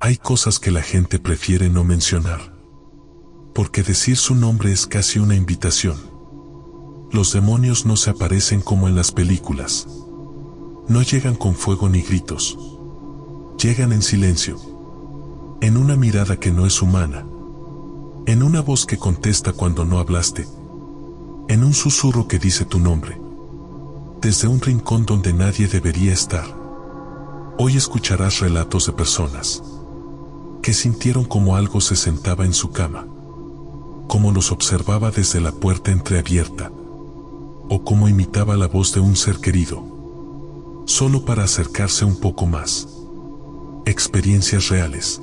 Hay cosas que la gente prefiere no mencionar, porque decir su nombre es casi una invitación. Los demonios no se aparecen como en las películas. No llegan con fuego ni gritos. Llegan en silencio, en una mirada que no es humana, en una voz que contesta cuando no hablaste, en un susurro que dice tu nombre, desde un rincón donde nadie debería estar. Hoy escucharás relatos de personas que sintieron como algo se sentaba en su cama, como los observaba desde la puerta entreabierta, o como imitaba la voz de un ser querido, solo para acercarse un poco más. Experiencias reales,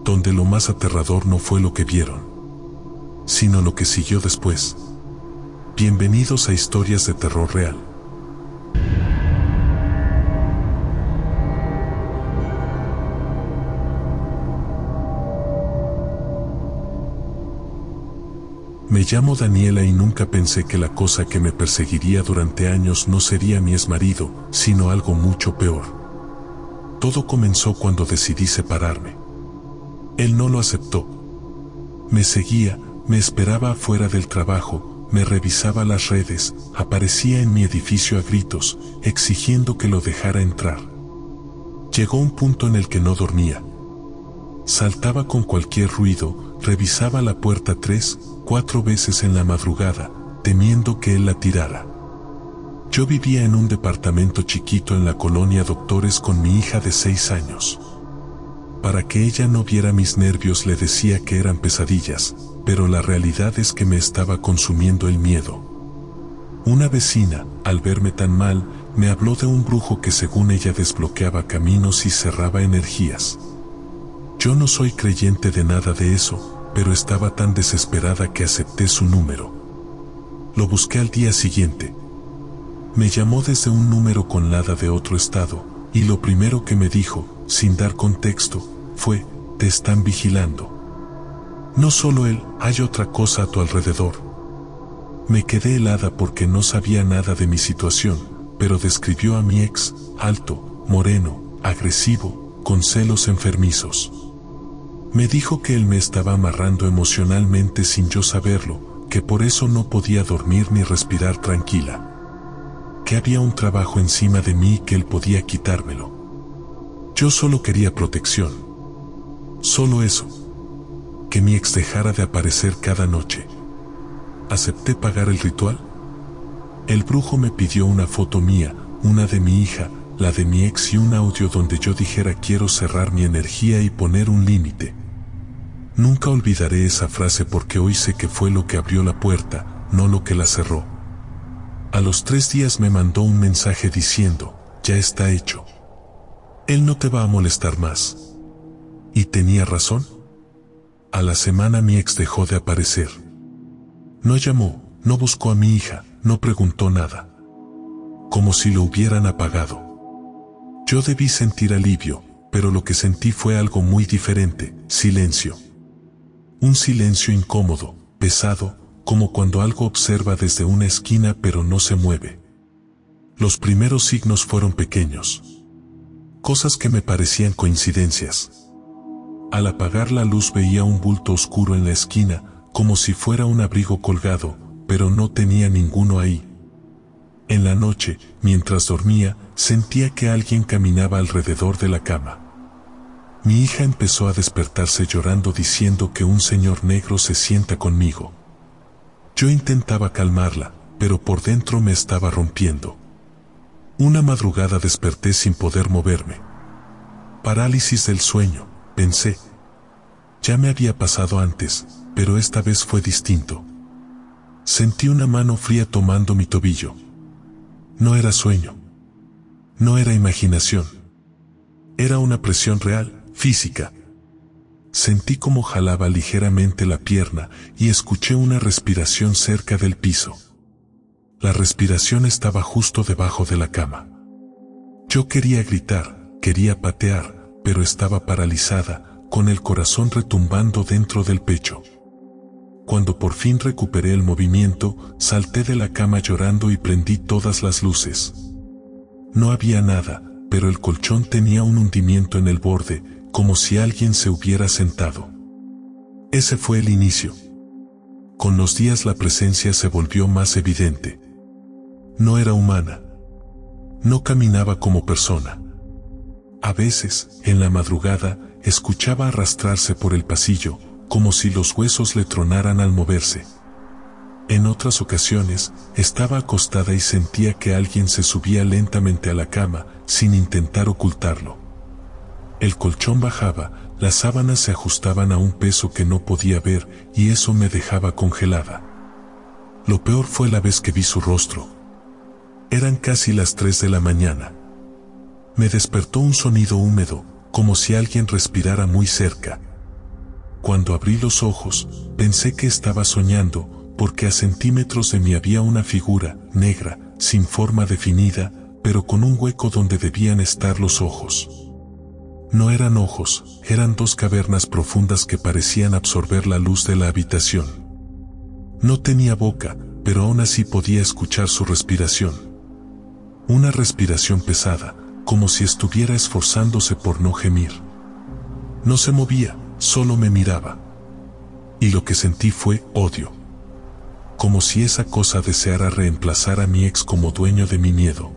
donde lo más aterrador no fue lo que vieron, sino lo que siguió después. Bienvenidos a Historias de Terror Real. Me llamo Daniela y nunca pensé que la cosa que me perseguiría durante años no sería mi exmarido, sino algo mucho peor. Todo comenzó cuando decidí separarme. Él no lo aceptó. Me seguía, me esperaba afuera del trabajo, me revisaba las redes, aparecía en mi edificio a gritos, exigiendo que lo dejara entrar. Llegó un punto en el que no dormía. Saltaba con cualquier ruido, revisaba la puerta 3, 4 veces en la madrugada, temiendo que él la tirara. Yo vivía en un departamento chiquito en la colonia Doctores con mi hija de 6 años. Para que ella no viera mis nervios le decía que eran pesadillas, pero la realidad es que me estaba consumiendo el miedo. Una vecina, al verme tan mal, me habló de un brujo que según ella desbloqueaba caminos y cerraba energías. Yo no soy creyente de nada de eso, pero estaba tan desesperada que acepté su número. Lo busqué al día siguiente. Me llamó desde un número con Lada de otro estado, y lo primero que me dijo, sin dar contexto, fue: te están vigilando. No solo él, hay otra cosa a tu alrededor. Me quedé helada porque no sabía nada de mi situación, pero describió a mi ex, alto, moreno, agresivo, con celos enfermizos. Me dijo que él me estaba amarrando emocionalmente sin yo saberlo, que por eso no podía dormir ni respirar tranquila. Que había un trabajo encima de mí y que él podía quitármelo. Yo solo quería protección. Solo eso. Que mi ex dejara de aparecer cada noche. ¿Acepté pagar el ritual? El brujo me pidió una foto mía, una de mi hija, la de mi ex y un audio donde yo dijera quiero cerrar mi energía y poner un límite. Nunca olvidaré esa frase porque hoy sé que fue lo que abrió la puerta, no lo que la cerró. A los 3 días me mandó un mensaje diciendo: ya está hecho. Él no te va a molestar más. ¿Y tenía razón? A la semana mi ex dejó de aparecer. No llamó, no buscó a mi hija, no preguntó nada. Como si lo hubieran apagado. Yo debí sentir alivio, pero lo que sentí fue algo muy diferente: silencio. Un silencio incómodo, pesado, como cuando algo observa desde una esquina pero no se mueve. Los primeros signos fueron pequeños. Cosas que me parecían coincidencias. Al apagar la luz veía un bulto oscuro en la esquina, como si fuera un abrigo colgado, pero no tenía ninguno ahí. En la noche, mientras dormía, sentía que alguien caminaba alrededor de la cama. Mi hija empezó a despertarse llorando diciendo que un señor negro se sienta conmigo. Yo intentaba calmarla, pero por dentro me estaba rompiendo. Una madrugada desperté sin poder moverme. Parálisis del sueño, pensé. Ya me había pasado antes, pero esta vez fue distinto. Sentí una mano fría tomando mi tobillo. No era sueño. No era imaginación. Era una presión real, física. Sentí como jalaba ligeramente la pierna y escuché una respiración cerca del piso. La respiración estaba justo debajo de la cama. Yo quería gritar, quería patear, pero estaba paralizada, con el corazón retumbando dentro del pecho. Cuando por fin recuperé el movimiento, salté de la cama llorando y prendí todas las luces. No había nada, pero el colchón tenía un hundimiento en el borde, como si alguien se hubiera sentado. Ese fue el inicio. Con los días la presencia se volvió más evidente. No era humana. No caminaba como persona. A veces, en la madrugada, escuchaba arrastrarse por el pasillo, como si los huesos le tronaran al moverse. En otras ocasiones, estaba acostada y sentía que alguien se subía lentamente a la cama, sin intentar ocultarlo. El colchón bajaba, las sábanas se ajustaban a un peso que no podía ver, y eso me dejaba congelada. Lo peor fue la vez que vi su rostro. Eran casi las 3 de la mañana. Me despertó un sonido húmedo, como si alguien respirara muy cerca. Cuando abrí los ojos, pensé que estaba soñando, porque a centímetros de mí había una figura, negra, sin forma definida, pero con un hueco donde debían estar los ojos. No eran ojos, eran dos cavernas profundas que parecían absorber la luz de la habitación. No tenía boca, pero aún así podía escuchar su respiración. Una respiración pesada, como si estuviera esforzándose por no gemir. No se movía, solo me miraba. Y lo que sentí fue odio. Como si esa cosa deseara reemplazar a mi ex como dueño de mi miedo.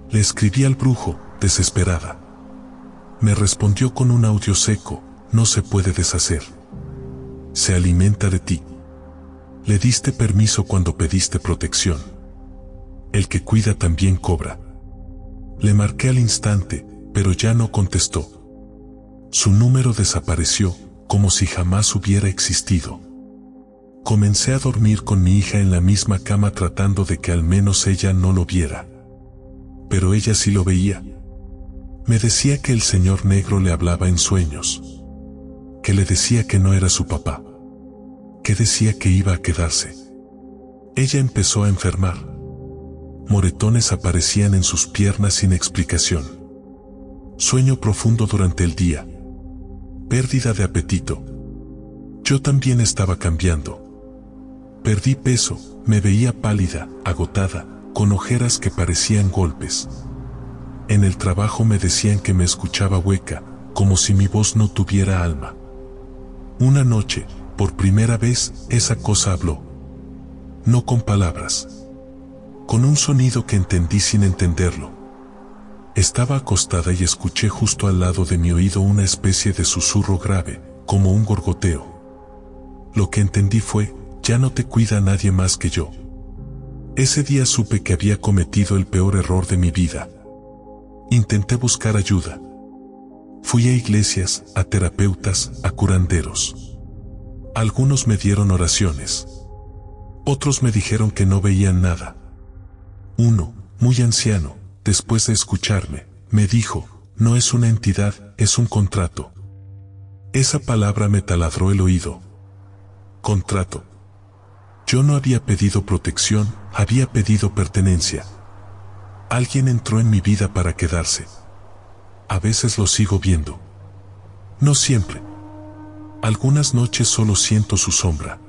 Le escribí al brujo, desesperada. Me respondió con un audio seco: no se puede deshacer. Se alimenta de ti. Le diste permiso cuando pediste protección. El que cuida también cobra. Le marqué al instante, pero ya no contestó. Su número desapareció, como si jamás hubiera existido. Comencé a dormir con mi hija en la misma cama tratando de que al menos ella no lo viera. Pero ella sí lo veía. Me decía que el señor negro le hablaba en sueños. Que le decía que no era su papá. Que decía que iba a quedarse. Ella empezó a enfermar. Moretones aparecían en sus piernas sin explicación. Sueño profundo durante el día. Pérdida de apetito. Yo también estaba cambiando. Perdí peso, me veía pálida, agotada, con ojeras que parecían golpes. En el trabajo me decían que me escuchaba hueca, como si mi voz no tuviera alma. Una noche, por primera vez, esa cosa habló. No con palabras. Con un sonido que entendí sin entenderlo. Estaba acostada y escuché justo al lado de mi oído una especie de susurro grave, como un gorgoteo. Lo que entendí fue: ya no te cuida nadie más que yo. Ese día supe que había cometido el peor error de mi vida. Intenté buscar ayuda. Fui a iglesias, a terapeutas, a curanderos. Algunos me dieron oraciones. Otros me dijeron que no veían nada. Uno, muy anciano, después de escucharme, me dijo: no es una entidad, es un contrato. Esa palabra me taladró el oído. Contrato. Yo no había pedido protección, había pedido pertenencia. Alguien entró en mi vida para quedarse. A veces lo sigo viendo. No siempre. Algunas noches solo siento su sombra.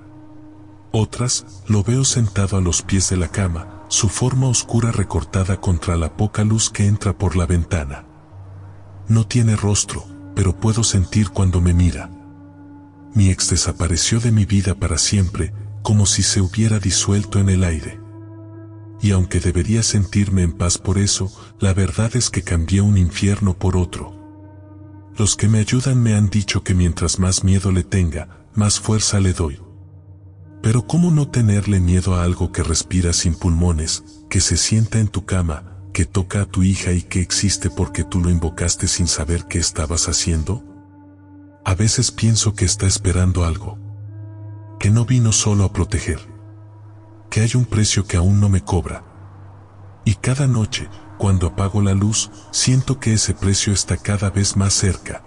Otras, lo veo sentado a los pies de la cama, su forma oscura recortada contra la poca luz que entra por la ventana. No tiene rostro, pero puedo sentir cuando me mira. Mi ex desapareció de mi vida para siempre, como si se hubiera disuelto en el aire. Y aunque debería sentirme en paz por eso, la verdad es que cambié un infierno por otro. Los que me ayudan me han dicho que mientras más miedo le tenga, más fuerza le doy. Pero ¿cómo no tenerle miedo a algo que respira sin pulmones, que se sienta en tu cama, que toca a tu hija y que existe porque tú lo invocaste sin saber qué estabas haciendo? A veces pienso que está esperando algo. Que no vino solo a proteger. Que hay un precio que aún no me cobra. Y cada noche, cuando apago la luz, siento que ese precio está cada vez más cerca.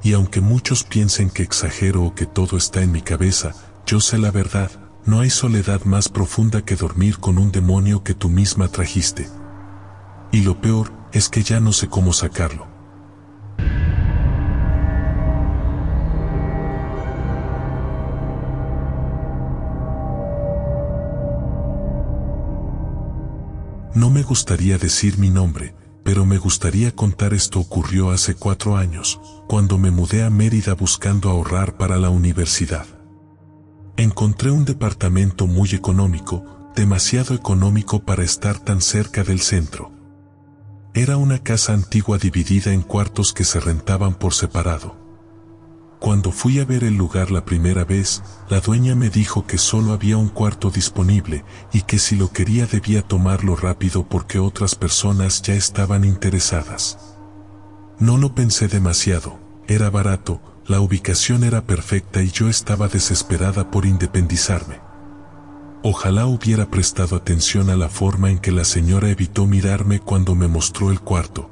Y aunque muchos piensen que exagero o que todo está en mi cabeza, yo sé la verdad: no hay soledad más profunda que dormir con un demonio que tú misma trajiste. Y lo peor es que ya no sé cómo sacarlo. No me gustaría decir mi nombre, pero me gustaría contar esto. Ocurrió hace 4 años, cuando me mudé a Mérida buscando ahorrar para la universidad. Encontré un departamento muy económico, demasiado económico para estar tan cerca del centro. Era una casa antigua dividida en cuartos que se rentaban por separado. Cuando fui a ver el lugar la primera vez, la dueña me dijo que solo había un cuarto disponible y que si lo quería debía tomarlo rápido porque otras personas ya estaban interesadas. No lo pensé demasiado, era barato, la ubicación era perfecta y yo estaba desesperada por independizarme. Ojalá hubiera prestado atención a la forma en que la señora evitó mirarme cuando me mostró el cuarto.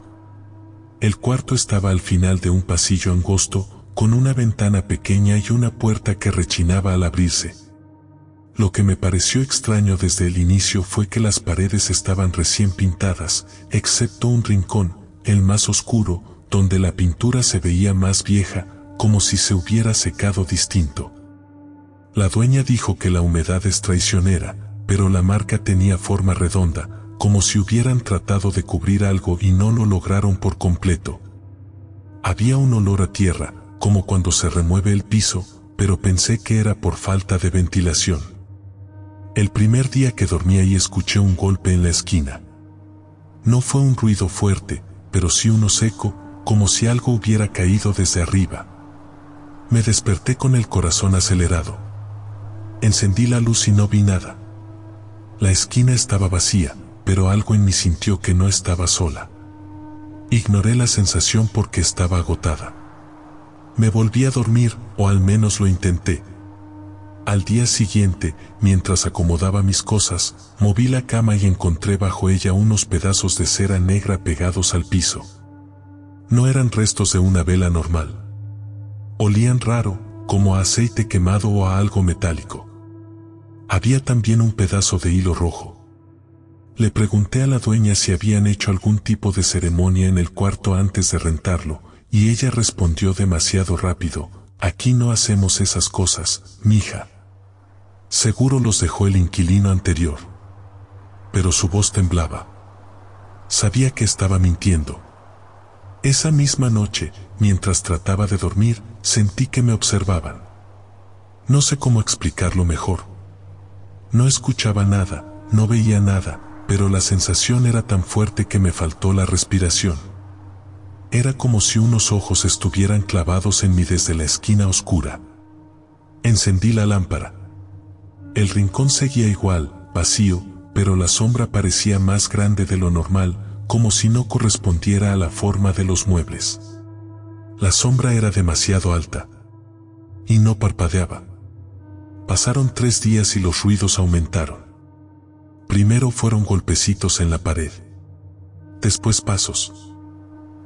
El cuarto estaba al final de un pasillo angosto, con una ventana pequeña y una puerta que rechinaba al abrirse. Lo que me pareció extraño desde el inicio fue que las paredes estaban recién pintadas, excepto un rincón, el más oscuro, donde la pintura se veía más vieja, como si se hubiera secado distinto. La dueña dijo que la humedad es traicionera, pero la marca tenía forma redonda, como si hubieran tratado de cubrir algo y no lo lograron por completo. Había un olor a tierra, como cuando se remueve el piso, pero pensé que era por falta de ventilación. El primer día que dormí ahí escuché un golpe en la esquina. No fue un ruido fuerte, pero sí uno seco, como si algo hubiera caído desde arriba. Me desperté con el corazón acelerado. Encendí la luz y no vi nada. La esquina estaba vacía, pero algo en mí sintió que no estaba sola. Ignoré la sensación porque estaba agotada. Me volví a dormir, o al menos lo intenté. Al día siguiente, mientras acomodaba mis cosas, moví la cama y encontré bajo ella unos pedazos de cera negra pegados al piso. No eran restos de una vela normal. Olían raro, como a aceite quemado o a algo metálico. Había también un pedazo de hilo rojo. Le pregunté a la dueña si habían hecho algún tipo de ceremonia en el cuarto antes de rentarlo, y ella respondió demasiado rápido: aquí no hacemos esas cosas, mija. Seguro los dejó el inquilino anterior. Pero su voz temblaba. Sabía que estaba mintiendo. Esa misma noche, mientras trataba de dormir, sentí que me observaban. No sé cómo explicarlo mejor. No escuchaba nada, no veía nada, pero la sensación era tan fuerte que me faltó la respiración. Era como si unos ojos estuvieran clavados en mí desde la esquina oscura. Encendí la lámpara. El rincón seguía igual, vacío, pero la sombra parecía más grande de lo normal, como si no correspondiera a la forma de los muebles. La sombra era demasiado alta. Y no parpadeaba. Pasaron 3 días y los ruidos aumentaron. Primero fueron golpecitos en la pared. Después pasos.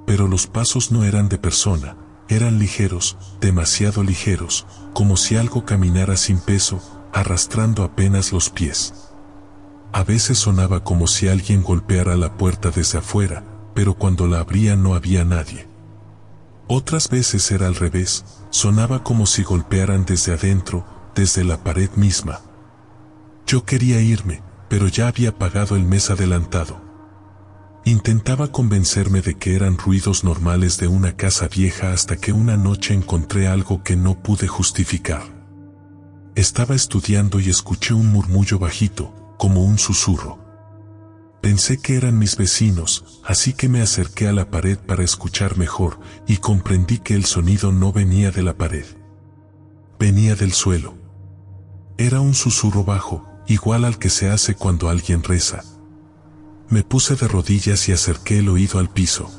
Pero los pasos no eran de persona, eran ligeros, demasiado ligeros, como si algo caminara sin peso, arrastrando apenas los pies. A veces sonaba como si alguien golpeara la puerta desde afuera, pero cuando la abría no había nadie. Otras veces era al revés, sonaba como si golpearan desde adentro, desde la pared misma. Yo quería irme, pero ya había pagado el mes adelantado. Intentaba convencerme de que eran ruidos normales de una casa vieja hasta que una noche encontré algo que no pude justificar. Estaba estudiando y escuché un murmullo bajito, como un susurro. Pensé que eran mis vecinos, así que me acerqué a la pared para escuchar mejor, y comprendí que el sonido no venía de la pared. Venía del suelo. Era un susurro bajo, igual al que se hace cuando alguien reza. Me puse de rodillas y acerqué el oído al piso.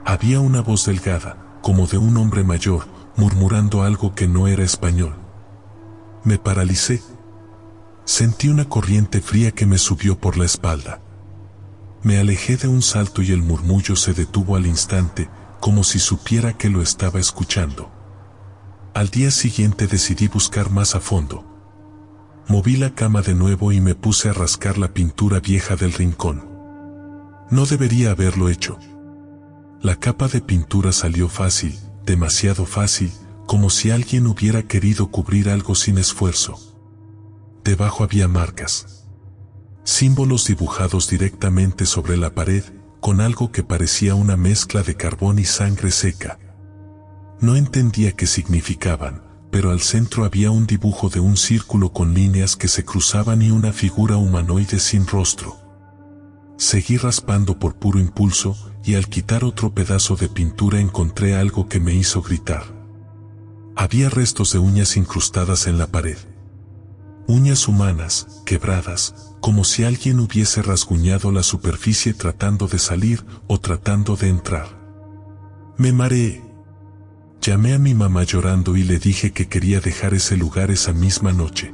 Había una voz delgada, como de un hombre mayor, murmurando algo que no era español. Me paralicé. Sentí una corriente fría que me subió por la espalda. Me alejé de un salto y el murmullo se detuvo al instante, como si supiera que lo estaba escuchando. Al día siguiente decidí buscar más a fondo. Moví la cama de nuevo y me puse a rascar la pintura vieja del rincón. No debería haberlo hecho. La capa de pintura salió fácil, demasiado fácil, como si alguien hubiera querido cubrir algo sin esfuerzo. Debajo había marcas. Símbolos dibujados directamente sobre la pared, con algo que parecía una mezcla de carbón y sangre seca. No entendía qué significaban, pero al centro había un dibujo de un círculo con líneas que se cruzaban y una figura humanoide sin rostro. Seguí raspando por puro impulso, y al quitar otro pedazo de pintura encontré algo que me hizo gritar. Había restos de uñas incrustadas en la pared. Uñas humanas, quebradas, como si alguien hubiese rasguñado la superficie tratando de salir o tratando de entrar. Me mareé. Llamé a mi mamá llorando y le dije que quería dejar ese lugar esa misma noche.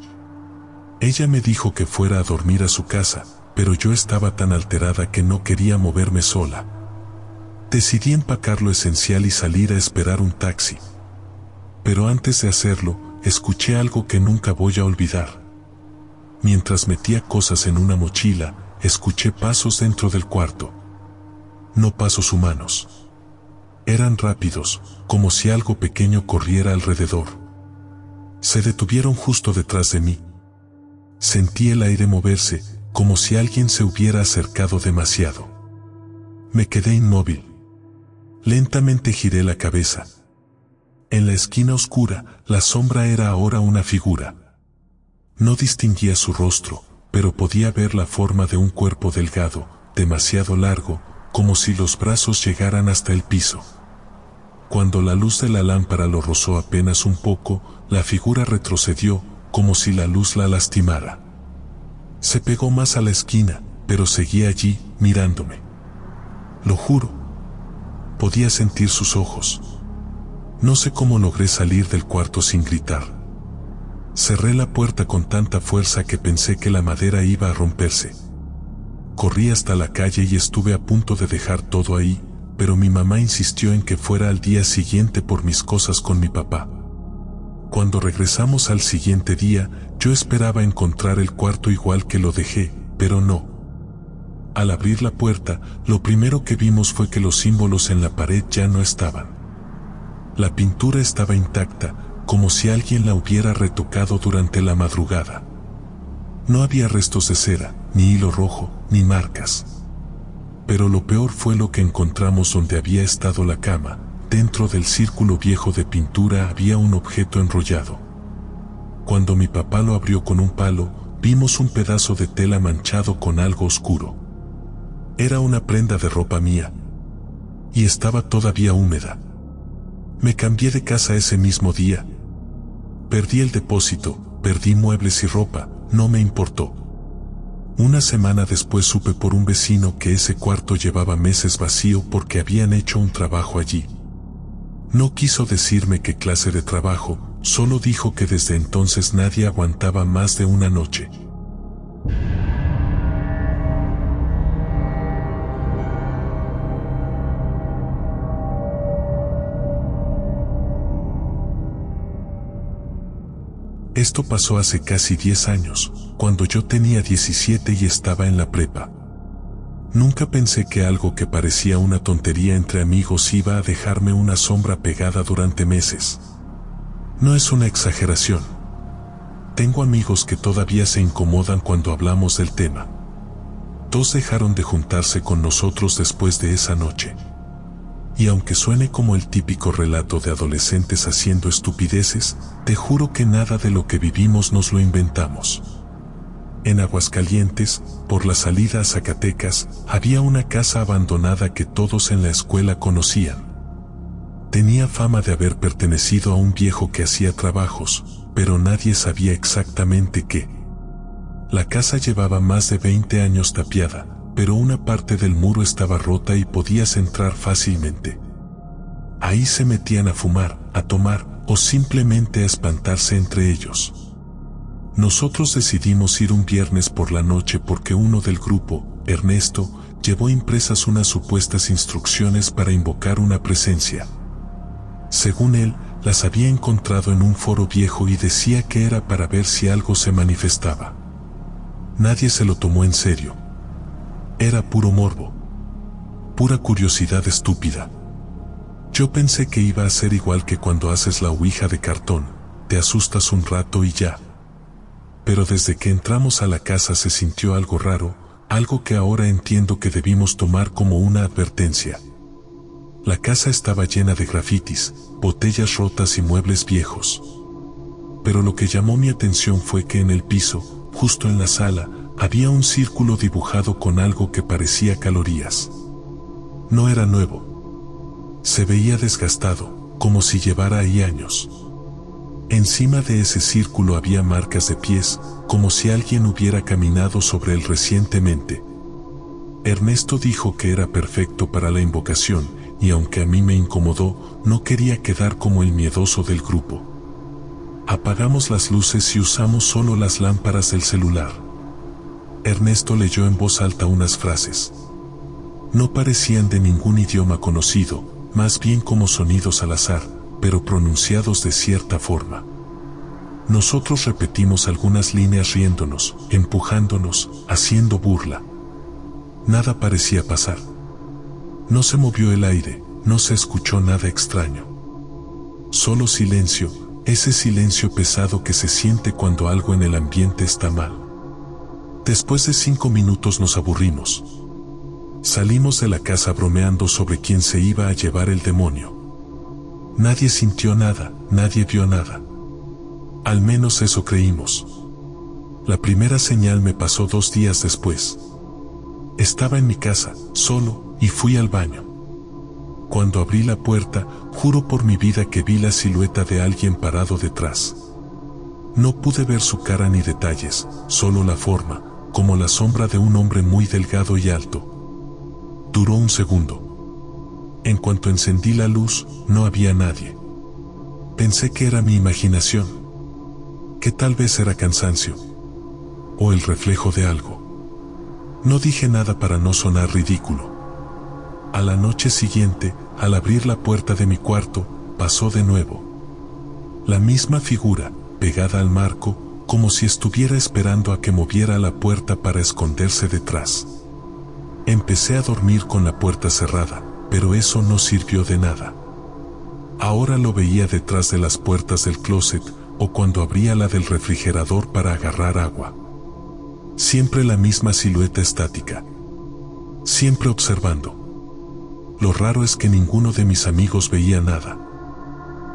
Ella me dijo que fuera a dormir a su casa, pero yo estaba tan alterada que no quería moverme sola. Decidí empacar lo esencial y salir a esperar un taxi. Pero antes de hacerlo, escuché algo que nunca voy a olvidar. Mientras metía cosas en una mochila, escuché pasos dentro del cuarto. No pasos humanos. Eran rápidos, como si algo pequeño corriera alrededor. Se detuvieron justo detrás de mí. Sentí el aire moverse, como si alguien se hubiera acercado demasiado. Me quedé inmóvil. Lentamente giré la cabeza. En la esquina oscura, la sombra era ahora una figura. No distinguía su rostro, pero podía ver la forma de un cuerpo delgado, demasiado largo, como si los brazos llegaran hasta el piso. Cuando la luz de la lámpara lo rozó apenas un poco, la figura retrocedió, como si la luz la lastimara. Se pegó más a la esquina, pero seguía allí, mirándome. Lo juro. Podía sentir sus ojos. No sé cómo logré salir del cuarto sin gritar. Cerré la puerta con tanta fuerza que pensé que la madera iba a romperse. Corrí hasta la calle y estuve a punto de dejar todo ahí, pero mi mamá insistió en que fuera al día siguiente por mis cosas con mi papá. Cuando regresamos al siguiente día, yo esperaba encontrar el cuarto igual que lo dejé, pero no. Al abrir la puerta, lo primero que vimos fue que los símbolos en la pared ya no estaban. La pintura estaba intacta, como si alguien la hubiera retocado durante la madrugada. No había restos de cera, ni hilo rojo, ni marcas. Pero lo peor fue lo que encontramos donde había estado la cama. Dentro del círculo viejo de pintura había un objeto enrollado. Cuando mi papá lo abrió con un palo, vimos un pedazo de tela manchado con algo oscuro. Era una prenda de ropa mía. Y estaba todavía húmeda. Me cambié de casa ese mismo día. Perdí el depósito, perdí muebles y ropa, no me importó. Una semana después supe por un vecino que ese cuarto llevaba meses vacío porque habían hecho un trabajo allí. No quiso decirme qué clase de trabajo, solo dijo que desde entonces nadie aguantaba más de una noche. Esto pasó hace casi 10 años, cuando yo tenía 17 y estaba en la prepa. Nunca pensé que algo que parecía una tontería entre amigos iba a dejarme una sombra pegada durante meses. No es una exageración. Tengo amigos que todavía se incomodan cuando hablamos del tema. 2 dejaron de juntarse con nosotros después de esa noche. Y aunque suene como el típico relato de adolescentes haciendo estupideces, te juro que nada de lo que vivimos nos lo inventamos. En Aguascalientes, por la salida a Zacatecas, había una casa abandonada que todos en la escuela conocían. Tenía fama de haber pertenecido a un viejo que hacía trabajos, pero nadie sabía exactamente qué. La casa llevaba más de 20 años tapiada, pero una parte del muro estaba rota y podías entrar fácilmente. Ahí se metían a fumar, a tomar, o simplemente a espantarse entre ellos. Nosotros decidimos ir un viernes por la noche porque uno del grupo, Ernesto, llevó impresas unas supuestas instrucciones para invocar una presencia. Según él, las había encontrado en un foro viejo y decía que era para ver si algo se manifestaba. Nadie se lo tomó en serio. Era puro morbo. Pura curiosidad estúpida. Yo pensé que iba a ser igual que cuando haces la ouija de cartón, te asustas un rato y ya. Pero desde que entramos a la casa se sintió algo raro, algo que ahora entiendo que debimos tomar como una advertencia. La casa estaba llena de grafitis, botellas rotas y muebles viejos. Pero lo que llamó mi atención fue que en el piso, justo en la sala, había un círculo dibujado con algo que parecía calorías. No era nuevo. Se veía desgastado, como si llevara ahí años. Encima de ese círculo había marcas de pies, como si alguien hubiera caminado sobre él recientemente. Ernesto dijo que era perfecto para la invocación, y aunque a mí me incomodó, no quería quedar como el miedoso del grupo. Apagamos las luces y usamos solo las lámparas del celular. Ernesto leyó en voz alta unas frases. No parecían de ningún idioma conocido, más bien como sonidos al azar, pero pronunciados de cierta forma. Nosotros repetimos algunas líneas riéndonos, empujándonos, haciendo burla. Nada parecía pasar. No se movió el aire, no se escuchó nada extraño. Solo silencio, ese silencio pesado que se siente cuando algo en el ambiente está mal. Después de 5 minutos nos aburrimos. Salimos de la casa bromeando sobre quién se iba a llevar el demonio. Nadie sintió nada, nadie vio nada. Al menos eso creímos. La primera señal me pasó 2 días después. Estaba en mi casa, solo, y fui al baño. Cuando abrí la puerta, juro por mi vida que vi la silueta de alguien parado detrás. No pude ver su cara ni detalles, solo la forma, como la sombra de un hombre muy delgado y alto. Duró un segundo. En cuanto encendí la luz, no había nadie. Pensé que era mi imaginación, que tal vez era cansancio, o el reflejo de algo. No dije nada para no sonar ridículo. A la noche siguiente, al abrir la puerta de mi cuarto, pasó de nuevo. La misma figura, pegada al marco, como si estuviera esperando a que moviera la puerta para esconderse detrás. Empecé a dormir con la puerta cerrada, pero eso no sirvió de nada. Ahora lo veía detrás de las puertas del closet o cuando abría la del refrigerador para agarrar agua. Siempre la misma silueta estática. Siempre observando. Lo raro es que ninguno de mis amigos veía nada.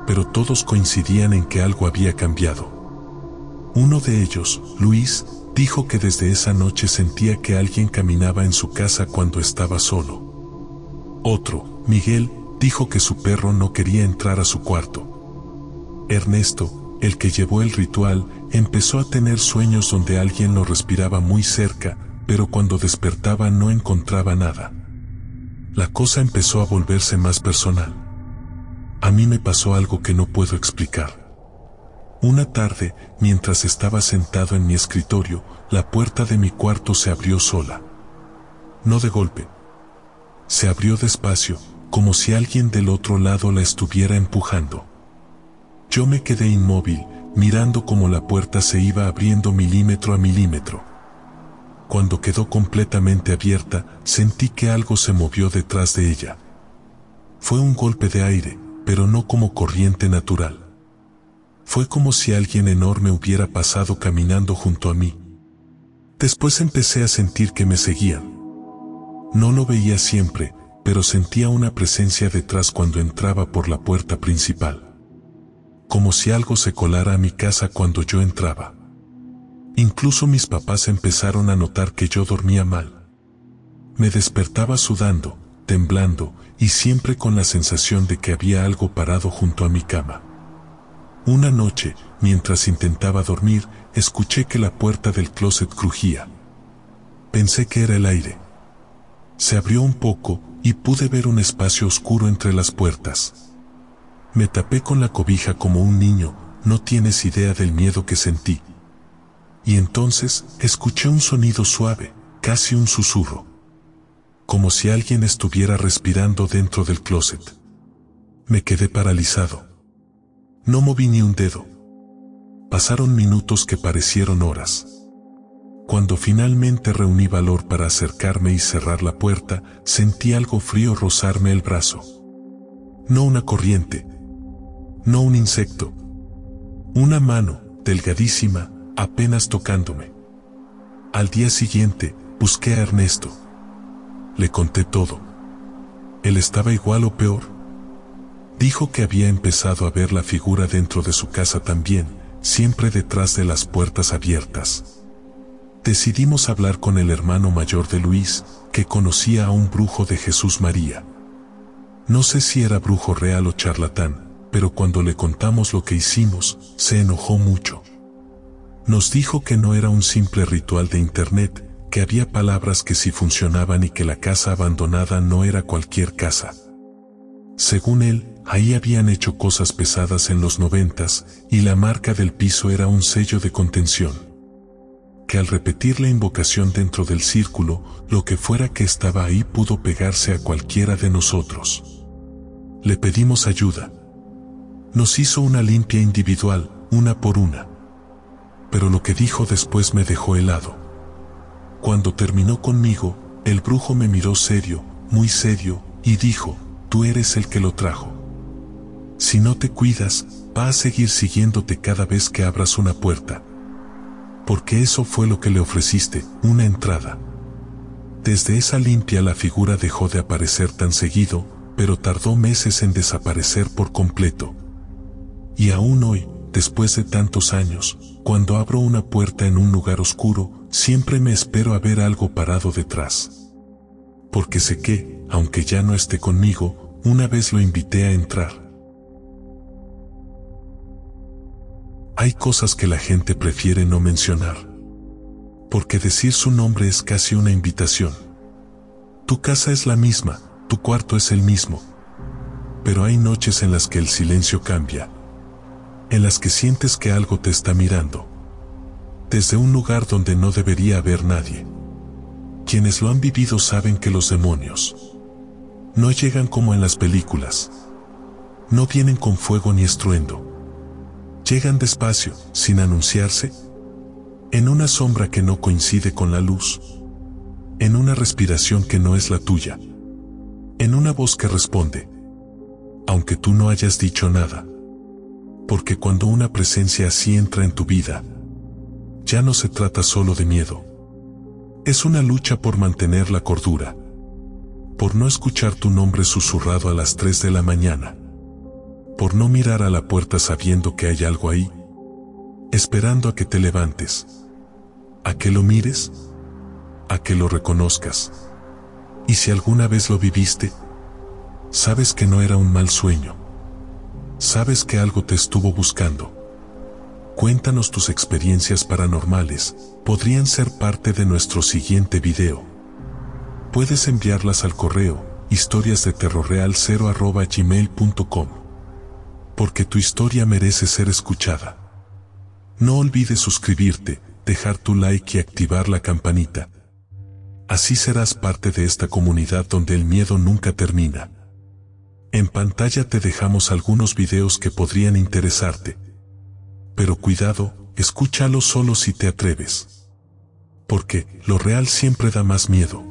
Pero todos coincidían en que algo había cambiado. Uno de ellos, Luis, dijo que desde esa noche sentía que alguien caminaba en su casa cuando estaba solo. Otro, Miguel, dijo que su perro no quería entrar a su cuarto. Ernesto, el que llevó el ritual, empezó a tener sueños donde alguien lo respiraba muy cerca, pero cuando despertaba no encontraba nada. La cosa empezó a volverse más personal. A mí me pasó algo que no puedo explicar. Una tarde, mientras estaba sentado en mi escritorio, la puerta de mi cuarto se abrió sola. No de golpe. Se abrió despacio, como si alguien del otro lado la estuviera empujando. Yo me quedé inmóvil, mirando cómo la puerta se iba abriendo milímetro a milímetro. Cuando quedó completamente abierta, sentí que algo se movió detrás de ella. Fue un golpe de aire, pero no como corriente natural. Fue como si alguien enorme hubiera pasado caminando junto a mí. Después empecé a sentir que me seguían. No lo veía siempre, pero sentía una presencia detrás cuando entraba por la puerta principal. Como si algo se colara a mi casa cuando yo entraba. Incluso mis papás empezaron a notar que yo dormía mal. Me despertaba sudando, temblando, y siempre con la sensación de que había algo parado junto a mi cama. Una noche, mientras intentaba dormir, escuché que la puerta del closet crujía. Pensé que era el aire. Se abrió un poco, y pude ver un espacio oscuro entre las puertas. Me tapé con la cobija como un niño, no tienes idea del miedo que sentí. Y entonces, escuché un sonido suave, casi un susurro. Como si alguien estuviera respirando dentro del closet. Me quedé paralizado. No moví ni un dedo. Pasaron minutos que parecieron horas. Cuando finalmente reuní valor para acercarme y cerrar la puerta, sentí algo frío rozarme el brazo. No una corriente. No un insecto. Una mano, delgadísima, apenas tocándome. Al día siguiente, Busqué a Ernesto. Le conté todo. Él estaba igual o peor. Dijo que había empezado a ver la figura dentro de su casa también, siempre detrás de las puertas abiertas. Decidimos hablar con el hermano mayor de Luis, que conocía a un brujo de Jesús María. No sé si era brujo real o charlatán, pero cuando le contamos lo que hicimos, se enojó mucho. Nos dijo que no era un simple ritual de internet, que había palabras que sí funcionaban y que la casa abandonada no era cualquier casa. Según él, ahí habían hecho cosas pesadas en los 90s y la marca del piso era un sello de contención. Que al repetir la invocación dentro del círculo, lo que fuera que estaba ahí pudo pegarse a cualquiera de nosotros. Le pedimos ayuda. Nos hizo una limpia individual, una por una. Pero lo que dijo después me dejó helado. Cuando terminó conmigo, el brujo me miró serio, muy serio, y dijo: tú eres el que lo trajo. Si no te cuidas, va a seguir siguiéndote cada vez que abras una puerta. Porque eso fue lo que le ofreciste, una entrada. Desde esa limpia la figura dejó de aparecer tan seguido, pero tardó meses en desaparecer por completo. Y aún hoy, después de tantos años, cuando abro una puerta en un lugar oscuro, siempre me espero a ver algo parado detrás. Porque sé que, aunque ya no esté conmigo, una vez lo invité a entrar. Hay cosas que la gente prefiere no mencionar. Porque decir su nombre es casi una invitación. Tu casa es la misma, tu cuarto es el mismo. Pero hay noches en las que el silencio cambia. En las que sientes que algo te está mirando. Desde un lugar donde no debería haber nadie. Quienes lo han vivido saben que los demonios no llegan como en las películas. No vienen con fuego ni estruendo. Llegan despacio, sin anunciarse, en una sombra que no coincide con la luz, en una respiración que no es la tuya, en una voz que responde, aunque tú no hayas dicho nada. Porque cuando una presencia así entra en tu vida, ya no se trata solo de miedo. Es una lucha por mantener la cordura, por no escuchar tu nombre susurrado a las 3 de la mañana. Por no mirar a la puerta sabiendo que hay algo ahí, esperando a que te levantes, a que lo mires, a que lo reconozcas. Y si alguna vez lo viviste, sabes que no era un mal sueño. Sabes que algo te estuvo buscando. Cuéntanos tus experiencias paranormales, podrían ser parte de nuestro siguiente video. Puedes enviarlas al correo historiasdeterrorreal0@gmail.com. Porque tu historia merece ser escuchada. No olvides suscribirte, dejar tu like y activar la campanita. Así serás parte de esta comunidad donde el miedo nunca termina. En pantalla te dejamos algunos videos que podrían interesarte. Pero cuidado, escúchalo solo si te atreves. Porque lo real siempre da más miedo.